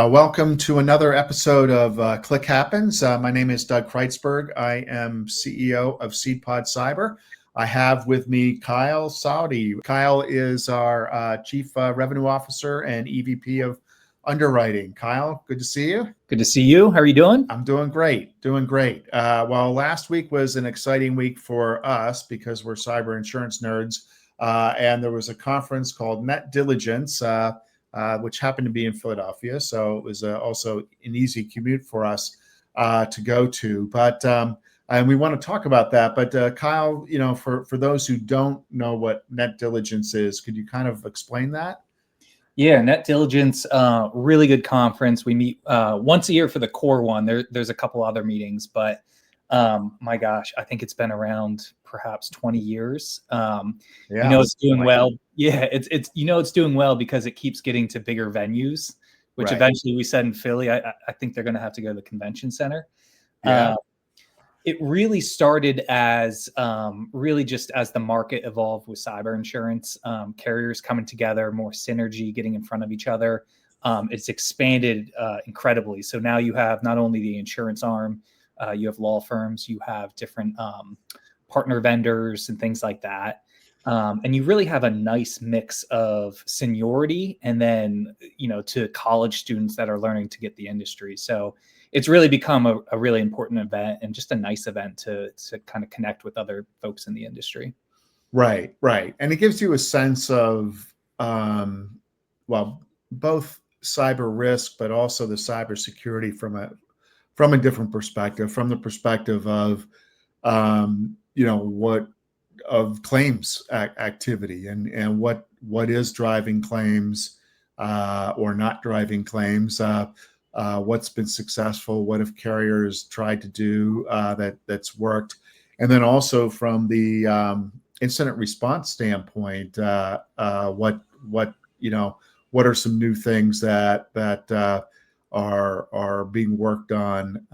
Welcome to another episode of Click Happens. My name is Doug Kreitzberg. I am CEO of SeedPod Cyber. I have with me Kyle Saudi. Kyle is our Chief Revenue Officer and EVP of Underwriting. Kyle, good to see you. Good to see you. How are you doing? I'm doing great, Well, last week was an exciting week for us because we're cyber insurance nerds. And there was a conference called NetDiligence, which happened to be in Philadelphia. So it was also an easy commute for us to go to. And we want to talk about that. But Kyle, for those who don't know what NetDiligence is, could you kind of explain that? Yeah, NetDiligence, really good conference. We meet once a year for the core one. There's a couple other meetings, but my gosh, I think it's been around perhaps 20 years. It's doing well. Yeah, it's doing well because it keeps getting to bigger venues, which eventually we said in Philly, I think they're going to have to go to the convention center. Yeah. It really started as really just as the market evolved with cyber insurance, carriers coming together, more synergy, getting in front of each other. It's expanded incredibly. So now you have not only the insurance arm, you have law firms, you have different partner vendors and things like that. And you really have a nice mix of seniority and then, to college students that are learning to get the industry. So it's really become a really important event and just a nice event to kind of connect with other folks in the industry. Right. And it gives you a sense of, both cyber risk, but also the cybersecurity from a different perspective, from the perspective of, what of claims activity and what is driving claims or not driving claims. What's been successful? What have carriers tried to do that's worked? And then also from the incident response standpoint, what are some new things that are being worked on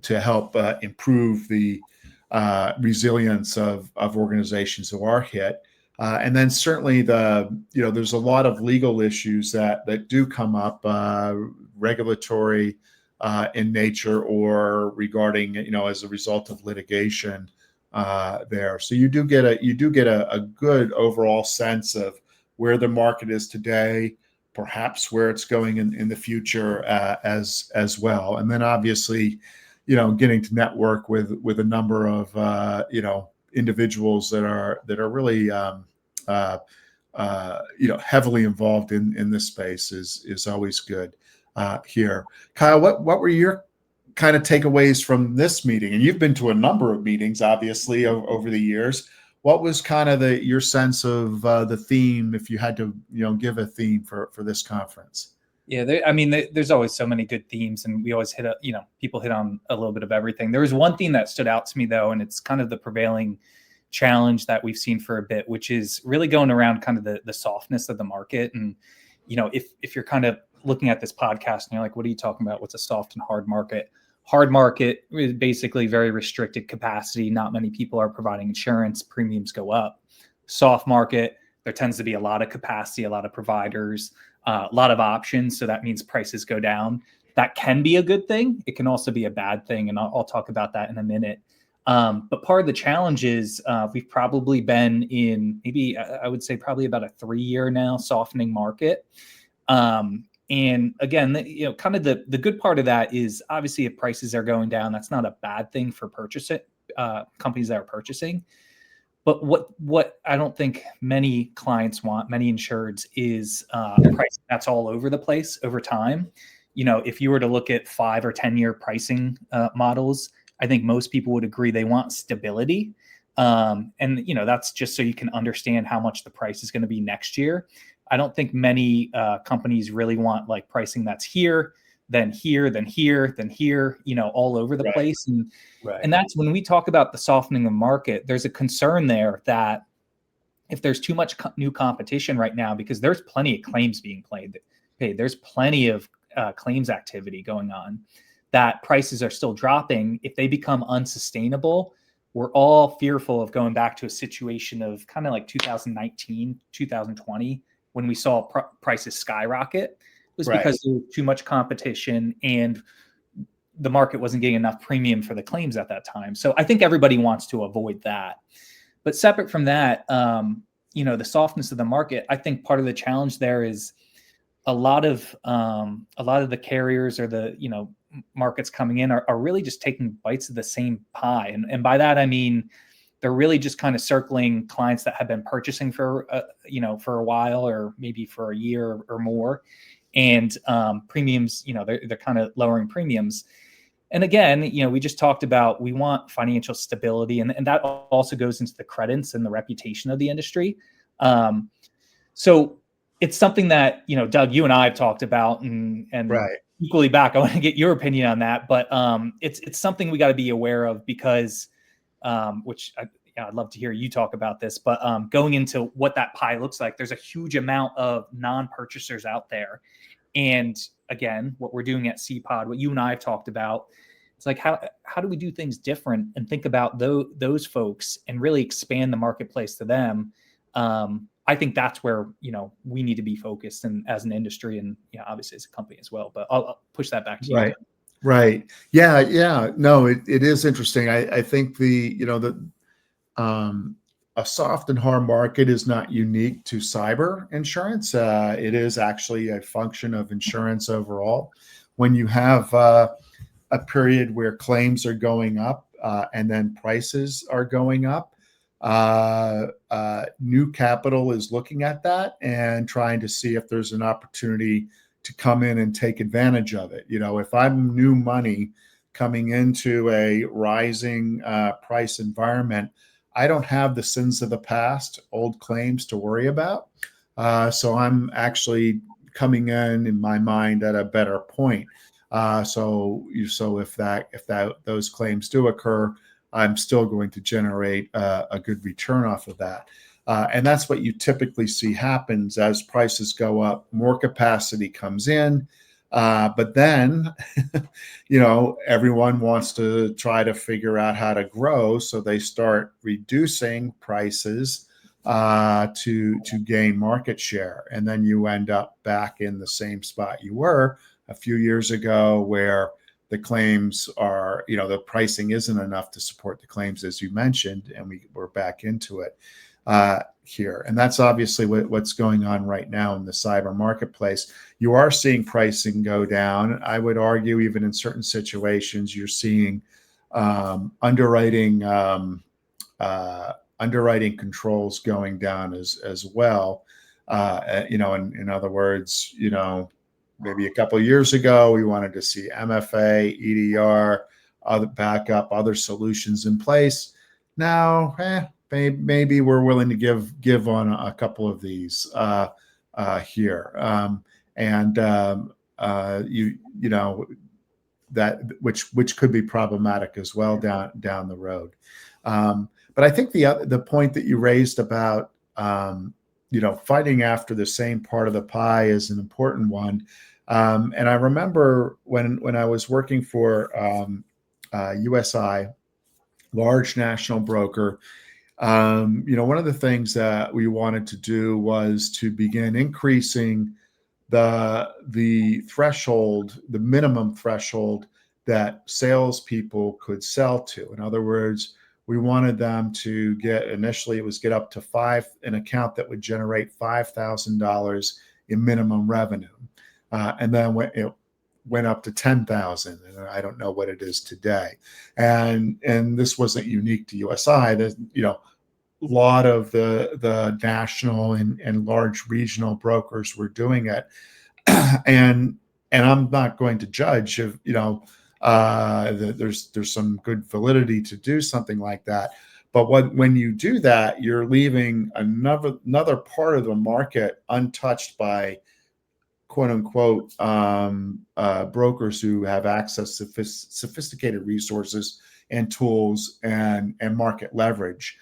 to help improve the resilience of organizations who are hit. And then certainly there's a lot of legal issues that do come up, regulatory in nature or regarding, as a result of litigation there. So you do get a good overall sense of where the market is today, perhaps where it's going in the future as well. And then obviously, getting to network with a number of individuals that are really heavily involved in this space is always good here. Kyle, what were your kind of takeaways from this meeting? And you've been to a number of meetings, obviously, over the years. What was kind of your sense of the theme, if you had to give a theme for this conference? Yeah, there's always so many good themes, and we always people hit on a little bit of everything. There was one theme that stood out to me, though, and it's kind of the prevailing challenge that we've seen for a bit, which is really going around kind of the softness of the market. And, if you're kind of looking at this podcast and you're like, what are you talking about? What's a soft and hard market? Hard market is basically very restricted capacity. Not many people are providing insurance. Premiums go up. Soft market, there tends to be a lot of capacity, a lot of providers, a lot of options. So that means prices go down. That can be a good thing. It can also be a bad thing. And I'll talk about that in a minute. But part of the challenge is we've probably been in maybe, I would say probably about a 3-year now softening market. And again, kind of the good part of that is obviously if prices are going down, that's not a bad thing for companies that are purchasing. But what I don't think many clients want, many insureds, is price that's all over the place over time. If you were to look at 5 or 10-year pricing models, I think most people would agree they want stability. And that's just so you can understand how much the price is going to be next year. I don't think many companies really want like pricing that's here, then here, then here, then here, all over the place. And that's when we talk about the softening of the market, there's a concern there that if there's too much new competition right now, because there's plenty of claims being paid, there's plenty of claims activity going on, that prices are still dropping. If they become unsustainable, we're all fearful of going back to a situation of kind of like 2019, 2020, when we saw prices skyrocket. was Right. because there was too much competition and the market wasn't getting enough premium for the claims at that time. So I think everybody wants to avoid that. But separate from that, the softness of the market, I think part of the challenge there is a lot of the carriers or the markets coming in are really just taking bites of the same pie, and by that I mean they're really just kind of circling clients that have been purchasing for for a while or maybe for a year or more, and premiums, they're kind of lowering premiums. And again, we just talked about we want financial stability, and that also goes into the credits and the reputation of the industry. So it's something that, Doug, you and I have talked about, and Right. equally back, I want to get your opinion on that. But it's something we got to be aware of because, which I'd love to hear you talk about this. But going into what that pie looks like, there's a huge amount of non-purchasers out there. And again, what we're doing at SeedPod, what you and I have talked about, it's like how do we do things different and think about those folks and really expand the marketplace to them. I think that's where we need to be focused, and as an industry, and obviously as a company as well. But I'll push that back to you. Right. Right. Yeah. No, it is interesting. I think a soft and hard market is not unique to cyber insurance. It is actually a function of insurance overall. When you have a period where claims are going up and then prices are going up, new capital is looking at that and trying to see if there's an opportunity to come in and take advantage of it. If I'm new money coming into a rising price environment, I don't have the sins of the past, old claims to worry about. So I'm actually coming in my mind at a better point. So if those claims do occur, I'm still going to generate a good return off of that. And that's what you typically see happens as prices go up, more capacity comes in. But then, everyone wants to try to figure out how to grow. So they start reducing prices to gain market share. And then you end up back in the same spot you were a few years ago, where the claims are, the pricing isn't enough to support the claims, as you mentioned, and we're back into it here. And that's obviously what's going on right now in the cyber marketplace. You are seeing pricing go down. I would argue even in certain situations, you're seeing underwriting controls going down as well. In other words, maybe a couple of years ago, we wanted to see MFA, EDR, other backup, other solutions in place. Now, maybe we're willing to give on a couple of these here, that which could be problematic as well down the road. But I think the point that you raised about fighting after the same part of the pie is an important one. And I remember when I was working for USI, large national broker, one of the things that we wanted to do was to begin increasing the threshold, the minimum threshold that salespeople could sell to. In other words, we wanted them to initially it was get up to an account that would generate $5,000 in minimum revenue. And then it went up to 10,000, and I don't know what it is today. And this wasn't unique to USI. There's, a lot of the national and large regional brokers were doing it. And I'm not going to judge if, there's some good validity to do something like that. But when you do that, you're leaving another part of the market untouched by quote unquote brokers who have access to sophisticated resources and tools and market leverage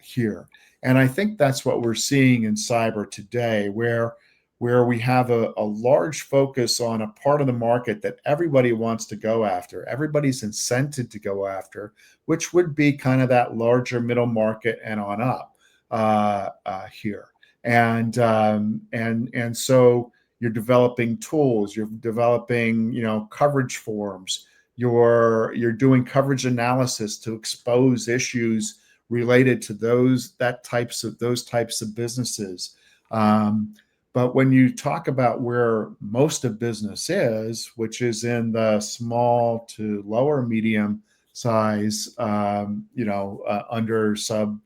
here. And I think that's what we're seeing in cyber today, where we have a large focus on a part of the market that everybody wants to go after. Everybody's incented to go after, which would be kind of that larger middle market and on up here. And so you're developing tools, you're developing, coverage forms, you're doing coverage analysis to expose issues related to those types of businesses. But when you talk about where most of business is, which is in the small to lower medium size, under sub,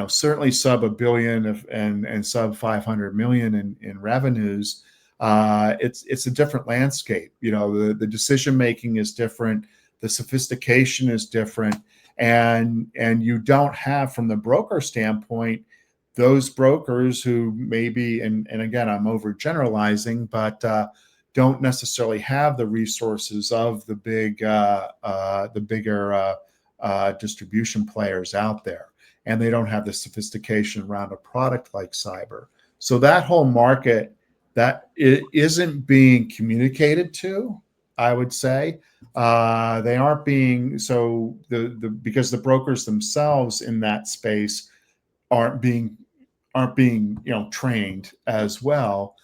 certainly sub a billion and sub 500 million in revenues, it's a different landscape. The decision making is different, the sophistication is different, and you don't have, from the broker standpoint, those brokers who maybe, and again, I'm overgeneralizing, but don't necessarily have the resources of the bigger distribution players out there, and they don't have the sophistication around a product like cyber. So that whole market that isn't being communicated to, I would say, they aren't being, so because the brokers themselves in that space aren't being trained as well,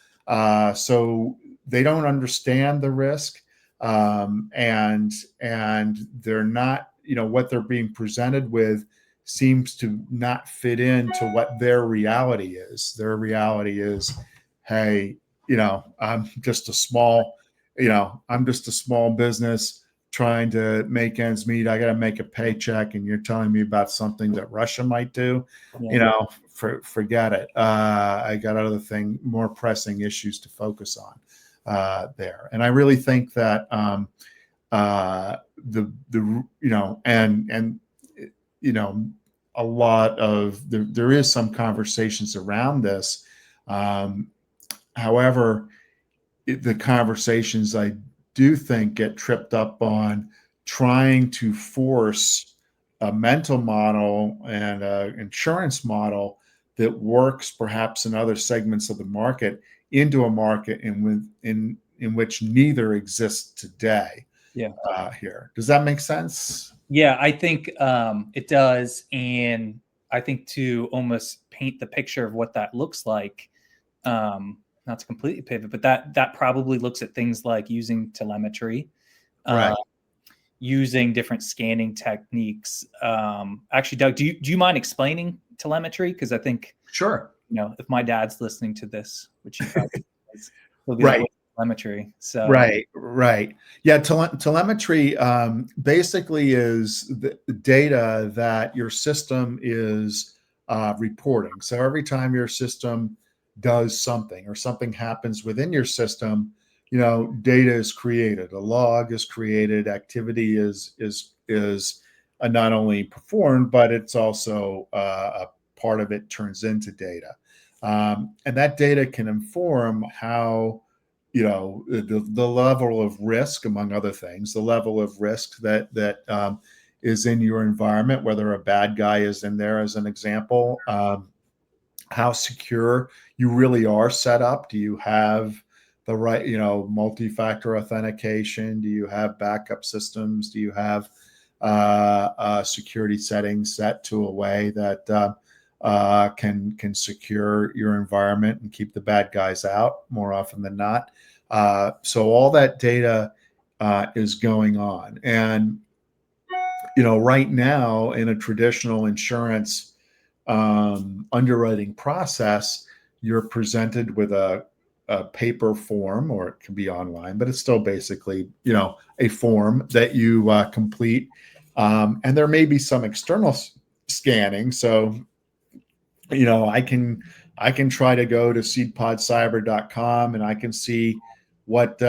so they don't understand the risk, and they're not, what they're being presented with seems to not fit into what their reality is. Their reality is, hey, I'm just a small business trying to make ends meet. I got to make a paycheck, and you're telling me about something that Russia might do. Yeah. Forget it. I got other more pressing issues to focus on there. And I really think that a lot of there is some conversations around this. However, the conversations, I do think, get tripped up on trying to force a mental model and an insurance model that works perhaps in other segments of the market into a market in which neither exists today. Yeah. Here. Does that make sense? Yeah, I think it does. And I think to almost paint the picture of what that looks like, not to completely pivot, but that probably looks at things like using telemetry, Right. Using different scanning techniques. Actually, Doug, do you mind explaining telemetry? Because I think, Sure. if my dad's listening to this, which he probably is, he'll be Right. like, telemetry. So Right. Yeah. Telemetry basically is the data that your system is reporting. So every time your system does something or something happens within your system, data is created, a log is created, activity is not only performed, but it's also a part of it turns into data, and that data can inform how the level of risk, among other things, the level of risk that is in your environment, whether a bad guy is in there, as an example, how secure you really are set up. Do you have the right, multi-factor authentication? Do you have backup systems? Do you have security settings set to a way that can secure your environment and keep the bad guys out more often than not? So all that data is going on. And, right now in a traditional insurance underwriting process, you're presented with a paper form, or it can be online, but it's still basically, a form that you complete. And there may be some external scanning. So, I can try to go to seedpodcyber.com and I can see what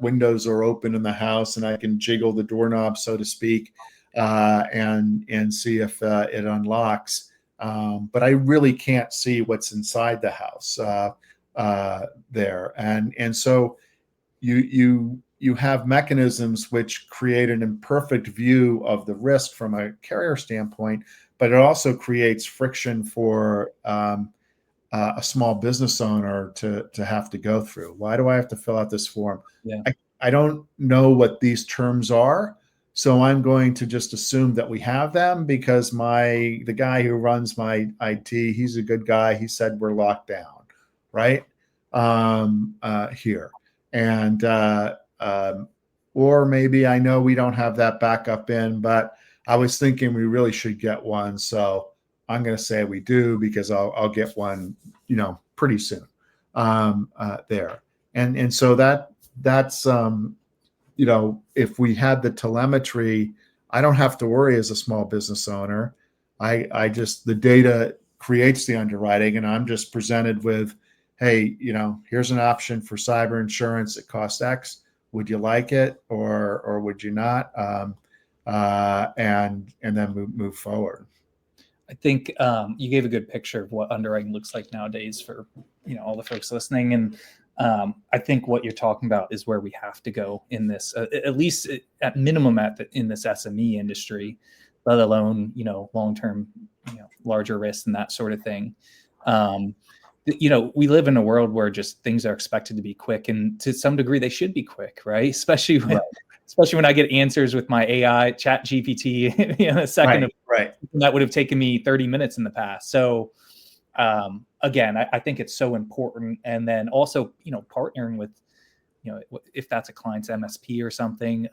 windows are open in the house, and I can jiggle the doorknob, so to speak, and see if it unlocks. But I really can't see what's inside the house there, and so you have mechanisms which create an imperfect view of the risk from a carrier standpoint, but it also creates friction for a small business owner to have to go through. Why do I have to fill out this form? Yeah. I don't know what these terms are, so I'm going to just assume that we have them because the guy who runs my IT, he's a good guy. He said we're locked down, right? here. And or maybe I know we don't have that backup in, but I was thinking we really should get one. So I'm going to say we do, because I'll get one, pretty soon there. And so that's if we had the telemetry, I don't have to worry as a small business owner. I just, the data creates the underwriting, and I'm just presented with, hey, here's an option for cyber insurance. It costs X. Would you like it, or would you not? And then move forward. I think you gave a good picture of what underwriting looks like nowadays for all the folks listening, and I think what you're talking about is where we have to go in this, at least at minimum in this SME industry, let alone long-term, larger risks and that sort of thing. We live in a world where just things are expected to be quick, and to some degree they should be quick, right? Especially when I get answers with my AI chat GPT in a second. Right. That would have taken me 30 minutes in the past. So again, I think it's so important. And then also, partnering with, if that's a client's MSP or something,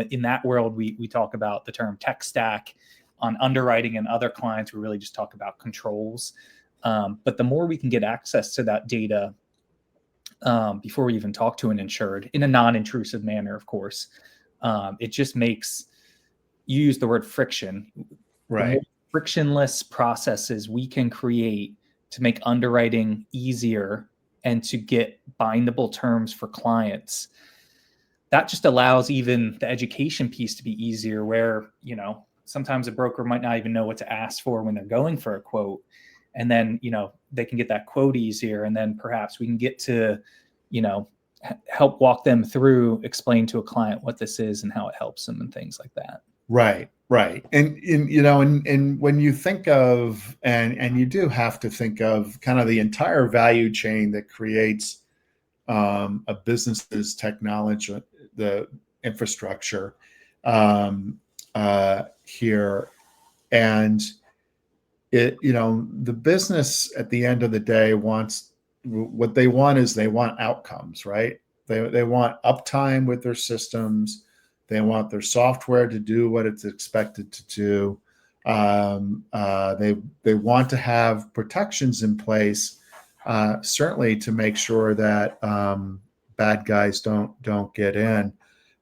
in that world, we talk about the term tech stack. On underwriting and other clients, we really just talk about controls. But the more we can get access to that data before we even talk to an insured in a non-intrusive manner, of course, it just makes, you use the word friction, right? The more frictionless processes we can create to make underwriting easier and to get bindable terms for clients, that just allows even the education piece to be easier, where, sometimes a broker might not even know what to ask for when they're going for a quote. And then, they can get that quote easier. And then perhaps we can get to, help walk them through, explain to a client what this is and how it helps them and things like that. Right. And when you think of, and you do have to think of kind of the entire value chain that creates a business's technology, the infrastructure here, and the business at the end of the day wants, what they want is they want outcomes, right? They want uptime with their systems. They want their software to do what it's expected to do. They want to have protections in place, certainly to make sure that bad guys don't get in.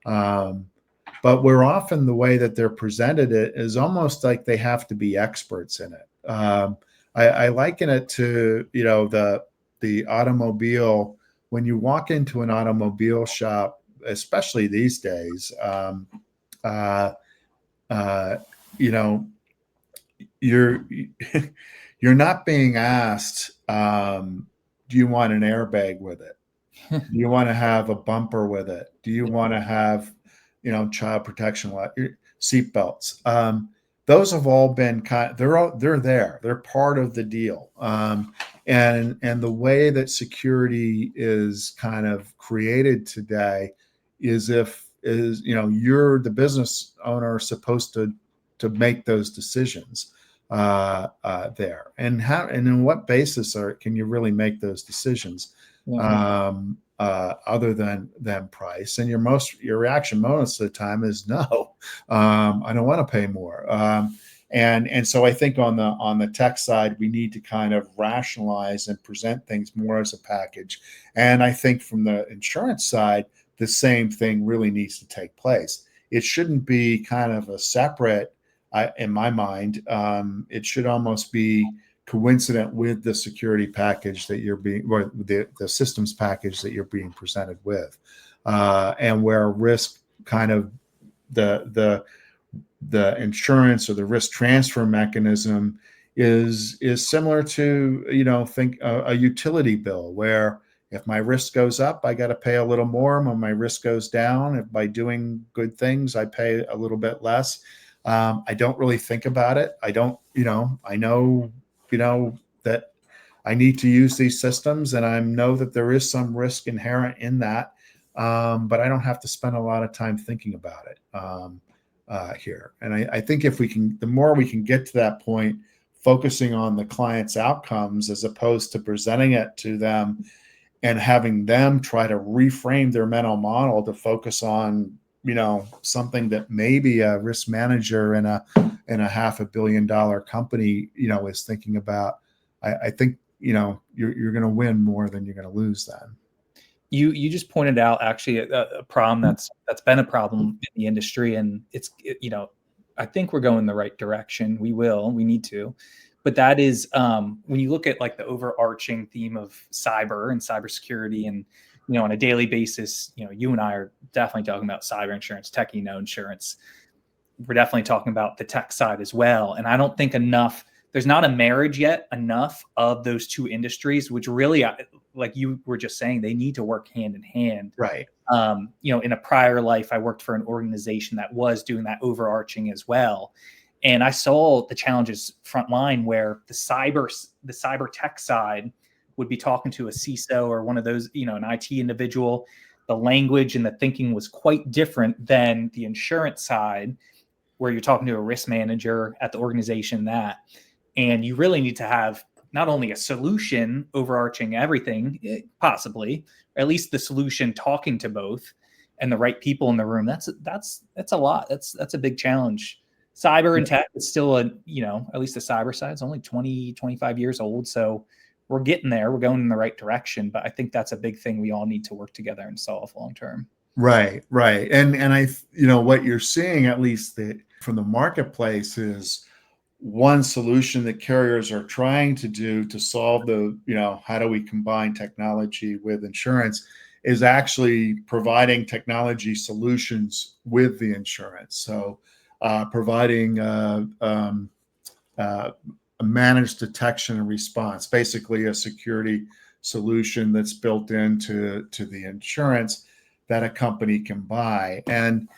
But we're often, the way that they're presented it is almost like they have to be experts in it. I liken it to the automobile. When you walk into an automobile shop, especially these days, you're you're not being asked, do you want an airbag with it? Do you want to have a bumper with it? Do you want to have, child protection, seat belts? Those have all been they're there. They're part of the deal. And the way that security is kind of created today is you're the business owner supposed to make those decisions there, and and in what basis can you really make those decisions? Other than price, and your reaction most of the time is no, I don't want to pay more. And so I think on the tech side, we need to kind of rationalize and present things more as a package. And I think from the insurance side, the same thing really needs to take place. It shouldn't be kind of a separate, in my mind. It should almost be coincident with the security package that or the systems package that you're being presented with, and where risk kind of the insurance or the risk transfer mechanism is similar to think a utility bill, where if my risk goes up, I got to pay a little more. When my risk goes down, if by doing good things, I pay a little bit less. I don't really think about it. I know that I need to use these systems, and I know that there is some risk inherent in that, but I don't have to spend a lot of time thinking about it here. And I think if the more we can get to that point, focusing on the client's outcomes as opposed to presenting it to them and having them try to reframe their mental model to focus on, something that maybe a risk manager in a $500 million company, is thinking about. I think, you're going to win more than you're going to lose then. You just pointed out actually a problem that's been a problem in the industry, and it's I think we're going the right direction. We need to, but that is when you look at like the overarching theme of cyber and cybersecurity, and on a daily basis, you and I are definitely talking about cyber insurance, tech insurance. We're definitely talking about the tech side as well, and I don't think enough. There's not a marriage yet enough of those two industries, which really, like you were just saying, they need to work hand in hand. Right. In a prior life, I worked for an organization that was doing that overarching as well. And I saw the challenges frontline where the cyber tech side would be talking to a CISO or one of those, an IT individual. The language and the thinking was quite different than the insurance side, where you're talking to a risk manager at the organization and you really need to have not only a solution overarching everything, possibly, or at least the solution talking to both and the right people in the room. That's a lot. That's a big challenge. Cyber and tech is still at least the cyber side is only 20, 25 years old. So we're getting there. We're going in the right direction. But I think that's a big thing we all need to work together and solve long term. Right. And I, what you're seeing, at least from the marketplace, is one solution that carriers are trying to do to solve how do we combine technology with insurance, is actually providing technology solutions with the insurance. So providing a managed detection and response, basically a security solution that's built into the insurance that a company can buy. And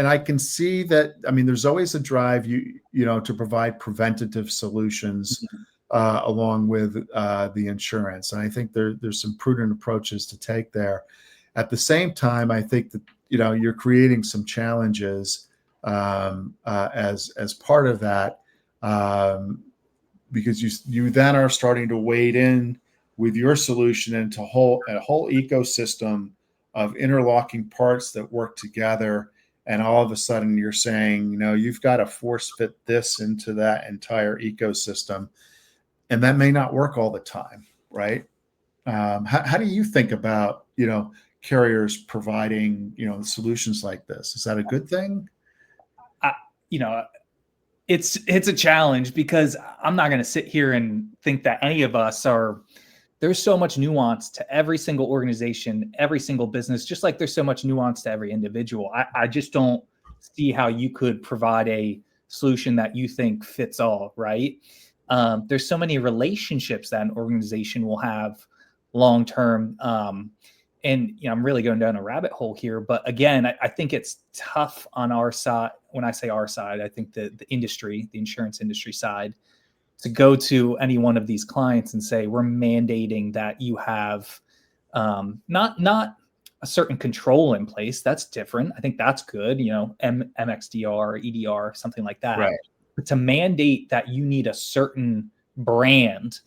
I can see that. I mean, there's always a drive, to provide preventative solutions along with the insurance, and I think there's some prudent approaches to take there. At the same time, I think that you're creating some challenges as part of that, because you then are starting to wade in with your solution into a whole ecosystem of interlocking parts that work together. And all of a sudden you're saying, you've got to force fit this into that entire ecosystem. And that may not work all the time, right? How do you think about, carriers providing, solutions like this? Is that a good thing? It's a challenge, because I'm not going to sit here and think that any of us are. There's so much nuance to every single organization, every single business, just like there's so much nuance to every individual. I just don't see how you could provide a solution that you think fits all, right? There's so many relationships that an organization will have long term. And I'm really going down a rabbit hole here. But again, I think it's tough on our side. When I say our side, I think the industry, the insurance industry side, to go to any one of these clients and say, we're mandating that you have not a certain control in place. That's different. I think that's good, MXDR, EDR, something like that. Right. But to mandate that you need a certain brand,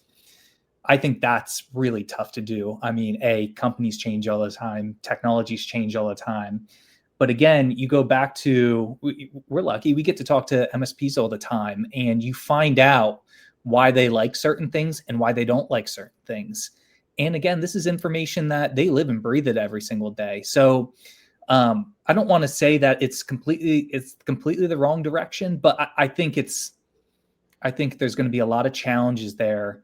I think that's really tough to do. I mean, companies change all the time. Technologies change all the time. But again, you go back to, we're lucky, we get to talk to MSPs all the time, and you find out why they like certain things and why they don't like certain things. And again, this is information that they live and breathe it every single day. So I don't want to say that it's completely the wrong direction, but I think there's going to be a lot of challenges there,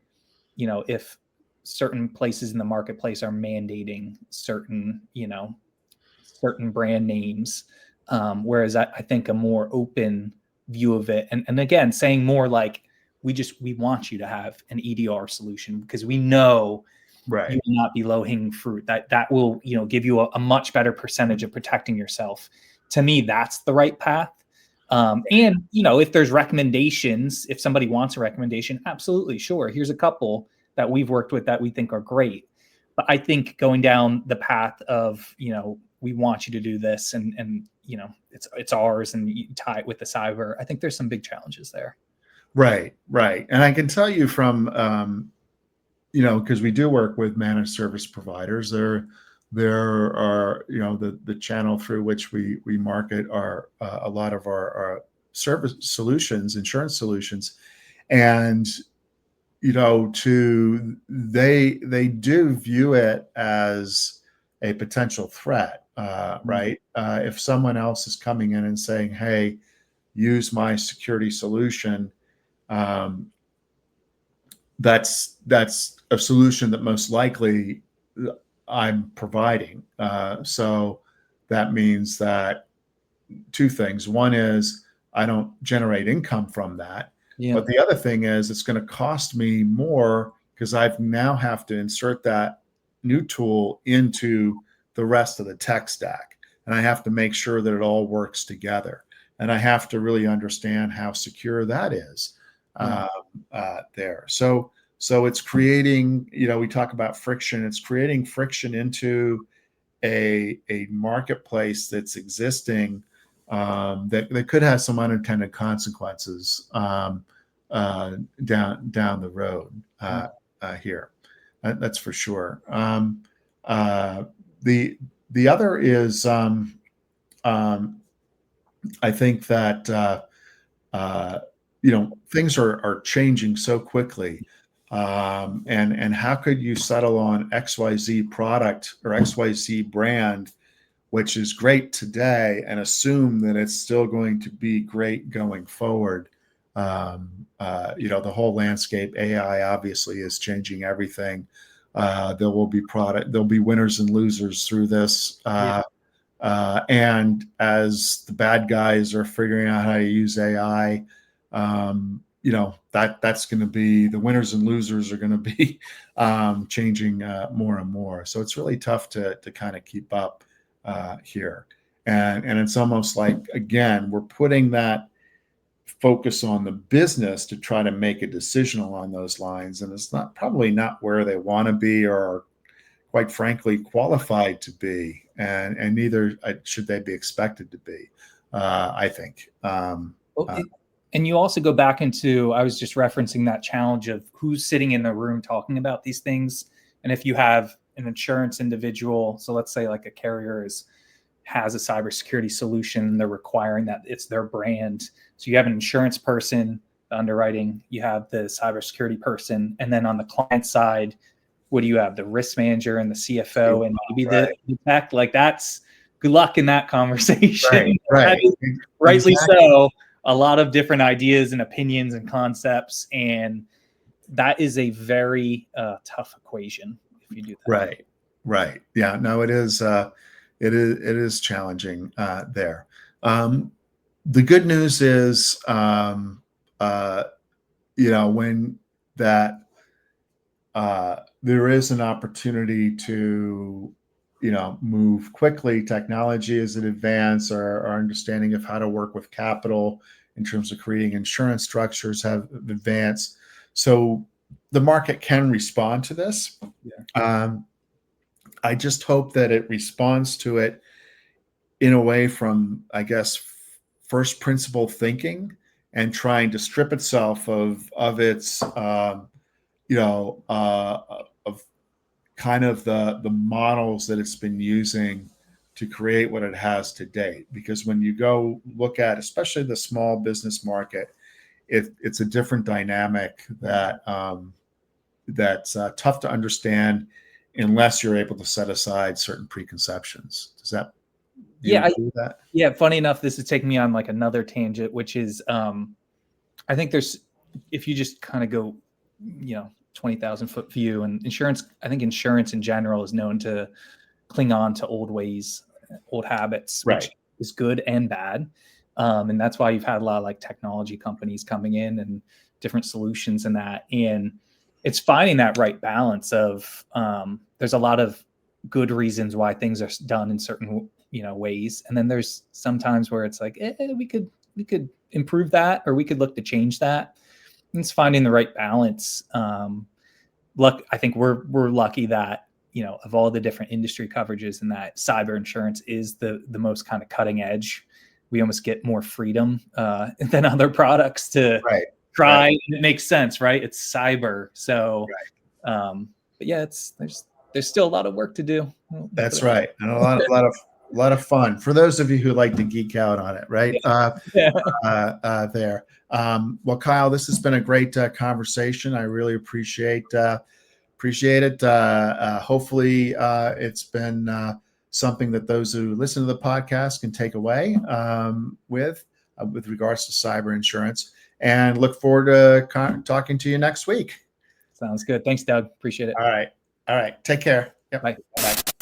if certain places in the marketplace are mandating certain brand names, whereas I think a more open view of it, and again, saying more like, we want you to have an EDR solution, because we know right. you will not be low hanging fruit. That will give you a much better percentage of protecting yourself. To me, that's the right path. And if there's recommendations, if somebody wants a recommendation, absolutely, sure. Here's a couple that we've worked with that we think are great. But I think going down the path of we want you to do this, and it's ours, and you tie it with the cyber, I think there's some big challenges there. Right, right. And I can tell you from, because we do work with managed service providers. There are, the channel through which we market our a lot of our service solutions, insurance solutions, and they do view it as a potential threat, right? If someone else is coming in and saying, "Hey, use my security solution," um, that's a solution that most likely I'm providing. So that means that two things. One is I don't generate income from that. Yeah. But the other thing is it's going to cost me more because I now have to insert that new tool into the rest of the tech stack. And I have to make sure that it all works together. And I have to really understand how secure that is there. So it's creating, we talk about friction. It's creating friction into a marketplace that's existing that could have some unintended consequences down the road here. That's for sure. The other is I think that things are changing so quickly. And how could you settle on XYZ product or XYZ brand, which is great today, and assume that it's still going to be great going forward? The whole landscape, AI obviously is changing everything. There'll be winners and losers through this. And as the bad guys are figuring out how to use AI, that's going to be the winners and losers are going to be changing more and more. So it's really tough to kind of keep up here. And it's almost like, again, we're putting that focus on the business to try to make a decision along those lines. And it's probably not where they want to be or, quite frankly, qualified to be. And neither should they be expected to be, I think. And you also go back into, I was just referencing that challenge of who's sitting in the room talking about these things. And if you have an insurance individual, so let's say like a carrier has a cybersecurity solution, and they're requiring that it's their brand. So you have an insurance person, the underwriting, you have the cybersecurity person, and then on the client side, what do you have? The risk manager and the CFO, and maybe the tech. Like, that's good luck in that conversation. Right. Rightly Exactly. so. A lot of different ideas and opinions and concepts, and that is a very tough equation if you do that. Right. Yeah. No, it is. It is challenging there. The good news is, when that there is an opportunity to, move quickly. Technology is an advance. Our understanding of how to work with capital in terms of creating insurance structures have advanced. So the market can respond to this. Yeah. I just hope that it responds to it in a way from, I guess, first principle thinking and trying to strip itself of its, of kind of the models that it's been using to create what it has to date. Because when you go look at, especially the small business market, it's a different dynamic that's tough to understand unless you're able to set aside certain preconceptions. Does that? Yeah. Agree with that? Yeah. Funny enough, this is taking me on like another tangent, which is, I think if you just kind of go, 20,000 foot view, and I think insurance in general is known to cling on to old ways, old habits, which is good and bad. And that's why you've had a lot of like technology companies coming in and different solutions in that. And it's finding that right balance of, there's a lot of good reasons why things are done in certain, ways. And then there's sometimes where it's like, we could improve that, or we could look to change that. And it's finding the right balance. I think we're lucky that, of all the different industry coverages, and that cyber insurance is the most kind of cutting edge. We almost get more freedom than other products to try, and it makes sense, right? It's cyber. So, Right. but yeah, there's still a lot of work to do. That's right. And a lot of fun for those of you who like to geek out on it, right? Yeah. There. Well, Kyle, this has been a great conversation. I really appreciate it. Hopefully, it's been something that those who listen to the podcast can take away with regards to cyber insurance. And look forward to talking to you next week. Sounds good. Thanks, Doug. Appreciate it. All right. Take care. Yep. Bye. Bye.